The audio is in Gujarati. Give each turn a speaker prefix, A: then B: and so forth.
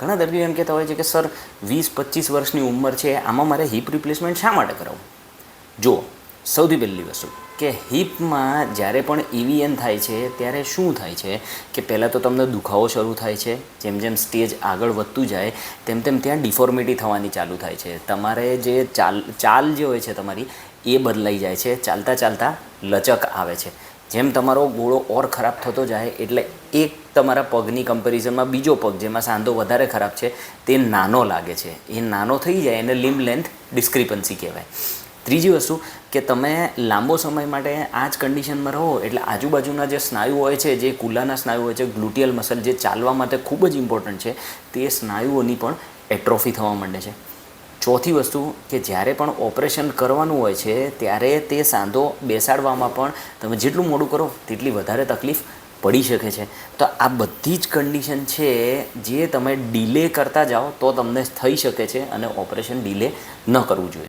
A: ઘણા દર્દીઓ એમ કહેતા હોય છે કે સર 20-25 વર્ષની ઉંમર છે, આમાં મારે હિપ રિપ્લેસમેન્ટ શા માટે કરાવવું? જો, સૌથી પહેલી વસ્તુ કે હિપમાં જ્યારે પણ EVN થાય છે ત્યારે શું થાય છે કે પહેલાં તો તમને દુખાવો શરૂ થાય છે, જેમ જેમ સ્ટેજ આગળ વધતું જાય તેમ તેમ ત્યાં ડિફોર્મિટી થવાની ચાલુ થાય છે. તમારે જે ચાલ જે હોય છે તમારી એ બદલાઈ જાય છે, ચાલતા ચાલતા લચક આવે છે. જેમ તમારો ગોળો ઓર ખરાબ થતો જાય એટલે એક તમારા પગની કમ્પેરિઝનમાં બીજો પગ જેમાં સાંધો વધારે ખરાબ છે તે નાનો લાગે છે. એ નાનો થઈ જાય એને લિમ્બ લેન્થ ડિસ્ક્રિપન્સી કહેવાય. ત્રીજી વસ્તુ કે તમે લાંબો સમય માટે આ જ કન્ડિશનમાં રહો એટલે આજુબાજુના જે સ્નાયુ હોય છે, જે કુલાના સ્નાયુ હોય છે, ગ્લુટિયલ મસલ જે ચાલવા માટે ખૂબ જ ઇમ્પોર્ટન્ટ છે, તે સ્નાયુઓની પણ એટ્રોફી થવા માંડે છે. ચોથી વસ્તુ કે જ્યારે પણ ઓપરેશન કરવાનું હોય છે ત્યારે તે સાંધો બેસાડવામાં પણ તમે જેટલું મોડું કરો તેટલી વધારે તકલીફ પડી શકે છે. તો આ બધી જ કન્ડિશન છે જે તમે ડિલે કરતા જાઓ તો તમને થઈ શકે છે અને ઓપરેશન ડિલે ન કરવું જોઈએ.